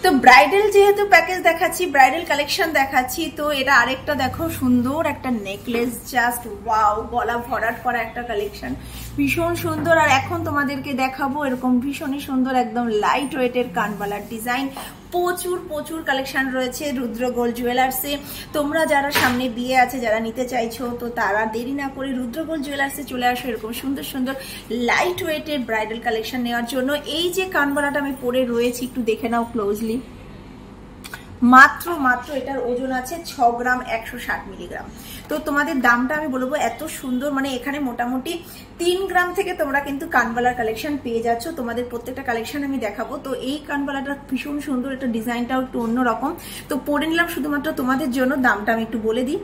তো ব্রাইডাল যেহেতু প্যাকেজ দেখাচ্ছি, ব্রাইডাল কালেকশন দেখাচ্ছি, তো এটা আরেকটা দেখো সুন্দর একটা নেকলেস, জাস্ট ওয়াও, গলা ভরাট করা একটা কালেকশন, ভীষণ সুন্দর। আর এখন তোমাদেরকে দেখাবো এরকম ভীষণই সুন্দর একদম লাইট ওয়েটের কানবালার ডিজাইন। প্রচুর প্রচুর কালেকশন রয়েছে রুদ্র গোল্ড জুয়েলার্সে। তোমরা যারা সামনে বিয়ে আছে, যারা নিতে চাইছো, তো তারা দেরি না করে রুদ্র গোল্ড জুয়েলার্সে চলে আসো এরকম সুন্দর সুন্দর লাইট ওয়েটের ব্রাইডাল কালেকশন নেওয়ার জন্য। এই যে কানবালাটা আমি পরে রয়েছি, একটু দেখে নাও ক্লোজলি। মাত্র এটার ওজন আছে 6 গ্রাম 160 মিলিগ্রাম। তো তোমাদের দামটা আমি বলবো এত সুন্দর, মানে এখানে মোটামুটি 3 গ্রাম থেকে তোমরা কিন্তু কানবালার কালেকশন পেয়ে যাচ্ছ। তোমাদের প্রত্যেকটা কালেকশন আমি দেখাবো। তো এই কানবালাটা ভীষণ সুন্দর, এটা ডিজাইনটাও একটু অন্যরকম, তো পরে নিলাম শুধুমাত্র তোমাদের জন্য। দামটা আমি একটু বলে দিই,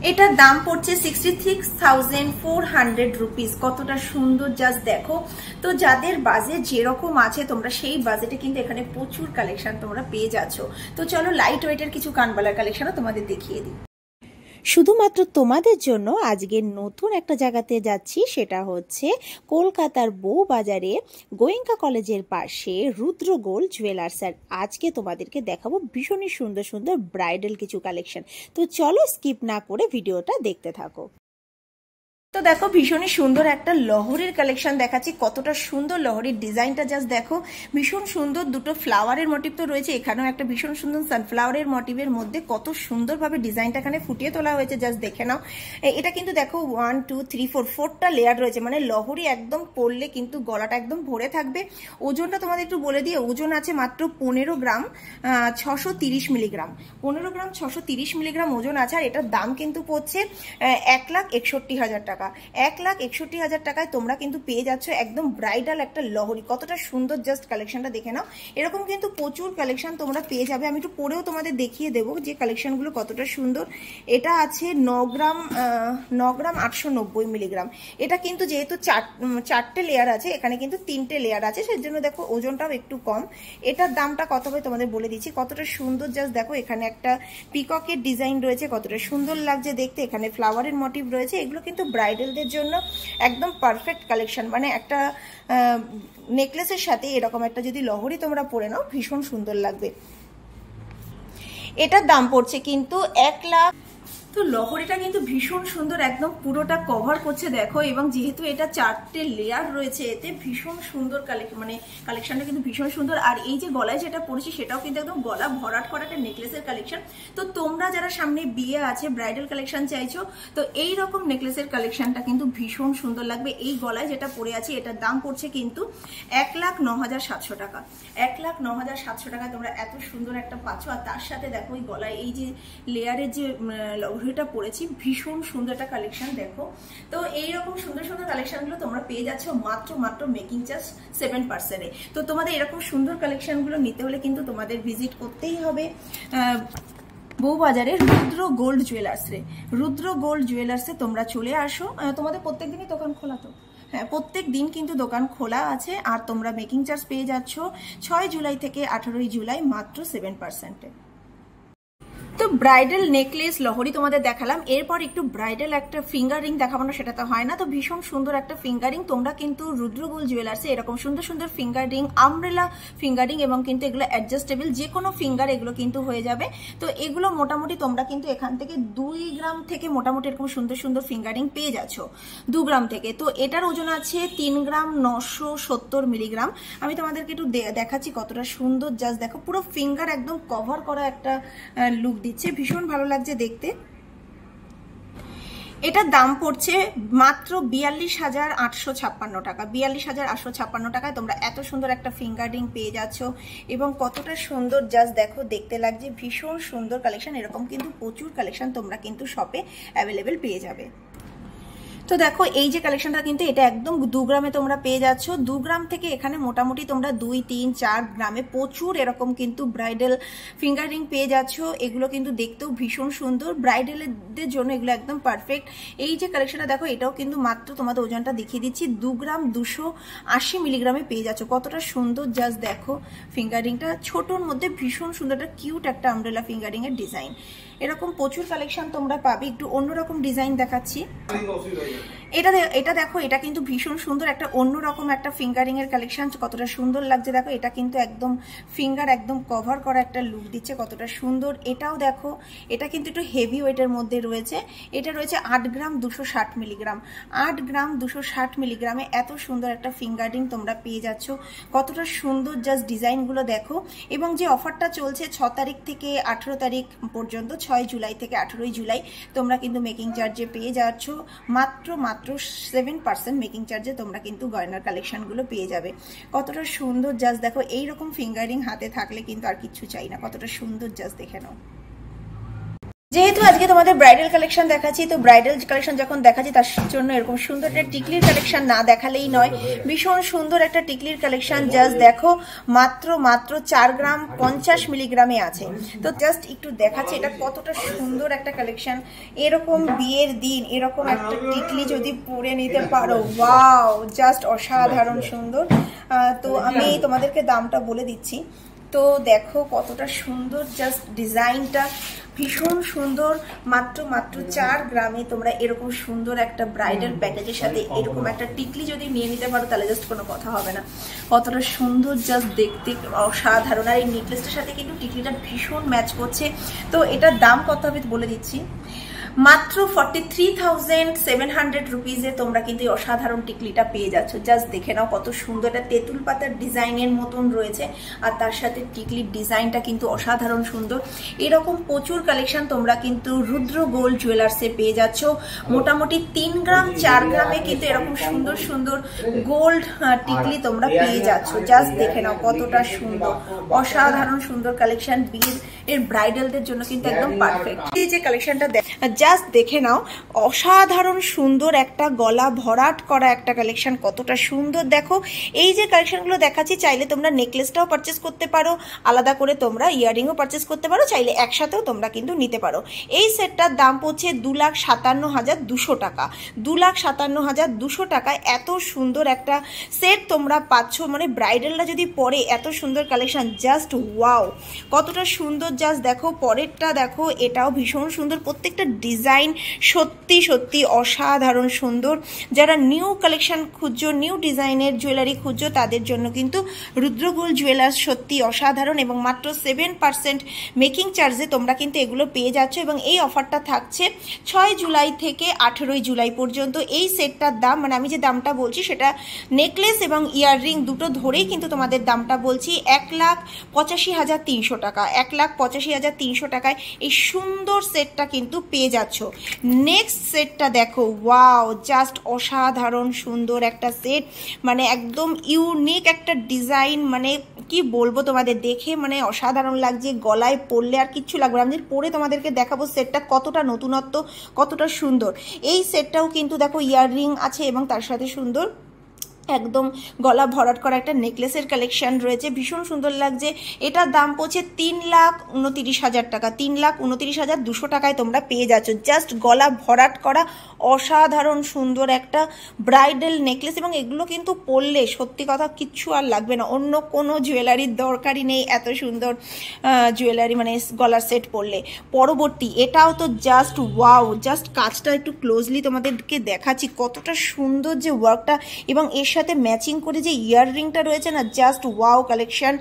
এটার দাম পড়ছে 66,400 রুপিস। কতটা সুন্দর জাস্ট দেখো। তো যাদের বাজেট যেরকম আছে, তোমরা সেই বাজেটে কিন্তু এখানে প্রচুর কালেকশন তোমরা পেয়ে যাচ্ছ। তো চলো লাইট ওয়েটের কিছু কানবালার কালেকশনও তোমাদের দেখিয়ে দিই। শুধুমাত্র তোমাদের জন্য আজকে নতুন একটা জায়গাতে যাচ্ছি, সেটা হচ্ছে কলকাতার বউবাজারে গোয়েঙ্কা কলেজের পাশে রুদ্র গোল্ড জুয়েলার্স। আর আজকে তোমাদেরকে দেখাবো ভীষণই সুন্দর সুন্দর ব্রাইডাল কিছু কালেকশন। তো চলো স্কিপ না করে ভিডিওটা দেখতে থাকো। তো দেখো ভীষণই সুন্দর একটা লহরির কালেকশন দেখাচ্ছি। কতটা সুন্দর লহরির ডিজাইনটা জাস্ট দেখো, ভীষণ সুন্দর। দুটো ফ্লাওয়ারের মোটিভ তো রয়েছে, এখানেও একটা ভীষণ সুন্দর সানফ্লাওয়ারের মোটিভের মধ্যে কত সুন্দরভাবে ডিজাইনটা এখানে ফুটিয়ে তোলা হয়েছে, জাস্ট দেখে নাও। এটা কিন্তু দেখো 1 2 3 4 4টা লেয়ার রয়েছে, মানে লহরি একদম পরলে কিন্তু গলাটা একদম ভরে থাকবে। ওজনটা তোমাদের একটু বলে দিয়ে, ওজন আছে মাত্র 15 গ্রাম 630 মিলিগ্রাম। 15 গ্রাম 630 মিলিগ্রাম ওজন আছে। আর এটার দাম কিন্তু পড়ছে 1,61,000 টাকা। 1,61,000 টাকায় তোমরা কিন্তু পেয়ে যাচ্ছ একদম ব্রাইডাল একটা লহরি। কতটা সুন্দর জাস্ট কালেকশনটা দেখে নাও। এরকম কিন্তু প্রচুর কালেকশন তোমরা পেয়ে যাবে। আমি একটু পরেও তোমাদের দেখিয়ে দেবো যে কালেকশনগুলো কতটা সুন্দর। এটা আছে 9 গ্রাম 890 মিলিগ্রাম। এটা কিন্তু যেহেতু চারটে লেয়ার আছে, এখানে কিন্তু 3টে লেয়ার আছে, সেজন্য দেখো ওজনটাও একটু কম। এটার দামটা কত হবে তোমাদের বলে দিচ্ছি। কতটা সুন্দর জাস্ট দেখো, এখানে একটা পিককের ডিজাইন রয়েছে, কতটা সুন্দর লাগছে দেখতে। এখানে ফ্লাওয়ারের মোটিভ রয়েছে। এগুলো কিন্তু ব্রাইডালদের জন্য একদম পারফেক্ট কালেকশন, মানে একটা নেকলেসের সাথে এরকম একটা যদি লহরি তোমরা পরে নাও, ভীষণ সুন্দর লাগবে। এটার দাম পড়ছে কিন্তু 1 লাখ। তো লহরিটা কিন্তু ভীষণ সুন্দর, একদম পুরোটা কভার করছে দেখো। এবং যেহেতু এটা 4টে লেয়ার রয়েছে, এতে ভীষণ সুন্দর মানে কালেকশনটা কিন্তু ভীষণ সুন্দর। আর এই যে গলায় যেটা পরেছি, সেটাও কিন্তু একদম গলা ভরাট করা একটা নেকলেসের কালেকশন। তো তোমরা যারা সামনে বিয়ে আছে, ব্রাইডাল কালেকশন চাইছো, তো এই রকম নেকলেসের কালেকশনটা কিন্তু ভীষণ সুন্দর লাগবে। এই গলায় যেটা পরে আছে, এটার দাম পড়ছে কিন্তু 1,09,700 টাকা। 1,09,700 টাকা তোমরা এত সুন্দর একটা পাচ্ছ। আর তার সাথে দেখো এই গলায় এই যে লেয়ারের যে লহরিটা পরেছি, ভীষণ সুন্দর একটা কালেকশন দেখো। তো এইরকম সুন্দর সুন্দর কালেকশনগুলো তোমরা পেয়ে যাচ্ছ মাত্র মেকিং চার্জ 7%-এ। তো তোমাদের এরকম সুন্দর কালেকশনগুলো নিতে হলে কিন্তু তোমাদের ভিজিট করতেই হবে বউবাজারে রুদ্র গোল্ড জুয়েলার্সে। রুদ্র গোল্ড জুয়েলার্সে তোমরা চলে আসো। তোমাদের প্রত্যেক দিনই দোকান খোলা তো? হ্যাঁ, প্রত্যেক দিন কিন্তু দোকান খোলা আছে। আর তোমরা মেকিং চার্জ পেয়ে যাচ্ছ 6 জুলাই থেকে 18 জুলাই মাত্র 7%-এ। তো ব্রাইডাল নেকলেস লহরি তোমাদের দেখালাম, এরপর একটু ব্রাইডাল একটা ফিঙ্গার রিং দেখাবো না, সেটা তো হয় না। তো ভীষণ সুন্দর একটা ফিঙ্গার রিং তোমরা কিন্তু রুদ্র গোল্ড জুয়েলার্সে এরকম সুন্দর সুন্দর finger ring, umbrella finger ring, এবং কিন্তু এগুলো অ্যাডজাস্টেবল, যে কোনো ফিঙ্গার এগুলো কিন্তু হয়ে যাবে। তো এগুলো মোটামুটি তোমরা কিন্তু এখান থেকে 2 গ্রাম থেকে মোটামুটি এরকম সুন্দর সুন্দর ফিঙ্গার রিং পেয়ে যাচ্ছ 2 গ্রাম থেকে। তো এটার ওজন আছে 3 গ্রাম 970 মিলিগ্রাম। আমি তোমাদেরকে একটু দেখাচ্ছি কতটা সুন্দর জাস্ট দেখো, পুরো ফিঙ্গার একদম কভার করা একটা লুক দিচ্ছে, ভীষণ ভালো লাগছে দেখতে। এটার দাম পড়ছে মাত্র 42,856 টাকা। 42,856 টাকায় তোমরা এত সুন্দর একটা ফিঙ্গার রিং পেয়ে যাচ্ছ। এবং কতটা সুন্দর জাস্ট দেখো, দেখতে লাগছে ভীষণ সুন্দর কালেকশন। এরকম কিন্তু প্রচুর কালেকশন তোমরা কিন্তু শপে অ্যাভেলেবেল পেয়ে যাবে। তো দেখো এই যে কালেকশনটা কিন্তু এটা একদম 2 গ্রামে তোমরা পেয়ে যাচ্ছ। 2 গ্রাম থেকে এখানে মোটামুটি তোমরা 2 3 4 গ্রামে প্রচুর এরকম কিন্তু ব্রাইডাল ফিঙ্গার রিং পেয়ে যাচ্ছ। এগুলো কিন্তু দেখতেও ভীষণ সুন্দর, ব্রাইডালদের জন্য এগুলো একদম পারফেক্ট। এই যে কালেকশনটা দেখো, এটাও কিন্তু মাত্র তোমাদের ওজনটা দেখিয়ে দিচ্ছি 2 গ্রাম 280 মিলিগ্রামে পেয়ে যাচ্ছ। কতটা সুন্দর জাস্ট দেখো ফিঙ্গার রিংটা, ছোটোর মধ্যে ভীষণ সুন্দর একটা কিউট একটা আমব্রেলা ফিঙ্গার রিং এর ডিজাইন। এরকম প্রচুর কালেকশন তোমরা পাবে। একটু অন্যরকম ডিজাইন দেখাচ্ছি। এটা দেখো, এটা কিন্তু ভীষণ সুন্দর একটা অন্যরকম একটা ফিঙ্গারিং এর কালেকশন। কতটা সুন্দর লাগছে দেখো, এটা কিন্তু একদম ফিঙ্গার একদম কভার করা একটা লুক দিচ্ছে, কতটা সুন্দর। এটাও দেখো, এটা কিন্তু একটু হেভি ওয়েটের মধ্যে রয়েছে। এটা রয়েছে 8 গ্রাম 260 মিলিগ্রাম। 8 গ্রাম 260 মিলিগ্রামে এত সুন্দর একটা ফিঙ্গারিং তোমরা পেয়ে যাচ্ছ, কতটা সুন্দর। জাস্ট ডিজাইনগুলো দেখো। এবং যে অফারটা চলছে 6 তারিখ থেকে 18 তারিখ পর্যন্ত, 6 জুলাই থেকে 18 জুলাই, তোমরা কিন্তু মেকিং চার্জে পেয়ে যাচ্ছ মাত্র 7% মেকিং চার্জে তোমরা কিন্তু গয়নার কালেকশনগুলো পেয়ে যাবে। কতটা সুন্দর জাস্ট দেখো, এইরকম ফিঙ্গারিং হাতে থাকলে কিন্তু আর কিছু চাই না, কতটা সুন্দর জাস্ট দেখে নাও। যেহেতু আজকে তোমাদের ব্রাইডাল কালেকশন দেখাচ্ছি, তো ব্রাইডাল কালেকশন যখন দেখাচ্ছি তার জন্য এরকম সুন্দর একটা টিকলির কালেকশন না দেখালেই নয়। ভীষণ সুন্দর একটা টিকলির কালেকশন, জাস্ট দেখো মাত্র 4 গ্রাম 50 মিলিগ্রামে আছে। তো জাস্ট একটু দেখাচ্ছি এটা কতটা সুন্দর একটা কালেকশন। এরকম বিয়ের দিন এরকম একটা টিকলি যদি পরে নিতে পারো, ওয়াও, জাস্ট অসাধারণ সুন্দর। তো আমি তোমাদেরকে দামটা বলে দিচ্ছি। তো দেখো কতটা সুন্দর, জাস্ট ডিজাইনটা ভীষণ সুন্দর। মাত্র 4 গ্রামে তোমরা এরকম সুন্দর একটা ব্রাইডাল প্যাকেজের সাথে এরকম একটা টিকলি যদি নিয়ে নিতে পারো তাহলে জাস্ট কোনো কথা হবে না। কতটা সুন্দর জাস্ট দেখতে, অসাধারণ। আর এই নেকলেসটার সাথে কিন্তু টিকলিটা ভীষণ ম্যাচ করছে। তো এটার দাম কত হবে বলে দিচ্ছি। মাত্র 43,700 রুপিজে তোমরা কিন্তু এই অসাধারণ টিকলিটা পেয়ে যাচ্ছ। জাস্ট দেখে নাও কত সুন্দর, একটা তেঁতুল পাতার ডিজাইনের মতন রয়েছে, আর তার সাথে টিকলির ডিজাইনটা কিন্তু অসাধারণ সুন্দর। এরকম প্রচুর কালেকশন তোমরা কিন্তু রুদ্র গোল্ড জুয়েলার্সে পেয়ে যাচ্ছ। মোটামুটি 3 গ্রাম 4 গ্রামে কিন্তু এরকম সুন্দর সুন্দর গোল্ড টিকলি তোমরা পেয়ে যাচ্ছ। জাস্ট দেখে নাও কতটা সুন্দর, অসাধারণ সুন্দর কালেকশন। বিয়ের ব্রাইডালদের জন্য কিন্তু একদম পারফেক্ট। এই যে কালেকশনটা জাস্ট দেখে নাও, অসাধারণ সুন্দর একটা গলা ভরাট করা একটা কালেকশন, কতটা সুন্দর দেখো। এই যে কালেকশনগুলো দেখাচ্ছি, চাইলে তোমরা নেকলেসটাও পারচেস করতে পারো, আলাদা করে তোমরা ইয়াররিংও পারচেস করতে পারো, চাইলে একসাথেও তোমরা কিন্তু নিতে পারো। এই সেটটার দাম পড়ছে 2,57,200 টাকা। 2,57,200 টাকায় এত সুন্দর একটা সেট তোমরা পাচ্ছ। মানে ব্রাইডালরা যদি পরে এত সুন্দর কালেকশন, জাস্ট ওয়াও, কতটা সুন্দর। জাস্ট দেখো পরেরটা দেখো, এটাও ভীষণ সুন্দর। প্রত্যেকটা ডিজাইন সত্যি সত্যি অসাধারণ সুন্দর। যারা নিউ কালেকশন খুঁজছো, নিউ ডিজাইনের জুয়েলারি খুঁজছো, তাদের জন্য কিন্তু রুদ্রগোল্ড জুয়েলার্স সত্যি অসাধারণ। এবং মাত্র 7% মেকিং চার্জে তোমরা কিন্তু এগুলো পেয়ে যাচ্ছ। এবং এই অফারটা থাকছে 6 জুলাই থেকে 18 জুলাই পর্যন্ত। এই সেটটার দাম, মানে আমি যে দামটা বলছি সেটা নেকলেস এবং ইয়াররিং দুটো ধরেই কিন্তু তোমাদের দামটা বলছি, 1,85,300 টাকা। 1,85,300 টাকায় এই সুন্দর সেটটা কিন্তু পেয়ে যাচ্ছ। নেক্সট সেটটা দেখো, ওয়াও, জাস্ট অসাধারণ সুন্দর একটা সেট, মানে একদম ইউনিক একটা ডিজাইন। মানে কি বলবো তোমাদের, দেখে মানে অসাধারণ লাগছে। গলায় পরলে আর কিচ্ছু লাগবে না। আমি পরে তোমাদেরকে দেখাবো সেটটা কতটা নতুনত্ব, কতটা সুন্দর। এই সেটটাও কিন্তু দেখো ইয়াররিং আছে এবং তার সাথে সুন্দর একদম গলা ভরাট করা একটা নেকলেসের কালেকশন রয়েছে, ভীষণ সুন্দর লাগছে। এটার দাম পড়ছে 3,29,000 টাকা। 3,29,200 টাকায় তোমরা পেয়ে যাচ্ছ। জাস্ট গলা ভরাট করা অসাধারণ সুন্দর একটা ব্রাইডাল নেকলেস। এবং এগুলো কিন্তু পরলে সত্যি কথা কিচ্ছু আর লাগবে না, অন্য কোনো জুয়েলারির দরকারই নেই এত সুন্দর জুয়েলারি, মানে গলার সেট পরলে। পরবর্তী এটাও তো জাস্ট ওয়াও, জাস্ট কাজটা একটু ক্লোজলি তোমাদেরকে দেখাচ্ছি, কতটা সুন্দর যে ওয়ার্কটা। এবং এর সাথে ম্যাচিং করে যে ইয়াররিংটা রয়েছে না, জাস্ট ওয়াও কালেকশন,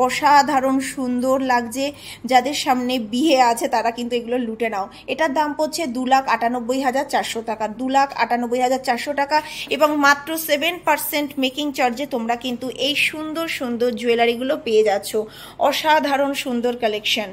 অসাধারণ সুন্দর লাগছে। যাদের সামনে বিয়ে আছে তারা কিন্তু এগুলো লুটে নাও। এটার দাম পড়ছে 2,98,400 টাকা। 2,98,400 টাকা। এবং মাত্র 7% মেকিং চার্জে তোমরা কিন্তু এই সুন্দর সুন্দর জুয়েলারিগুলো পেয়ে যাচ্ছ। অসাধারণ সুন্দর কালেকশন।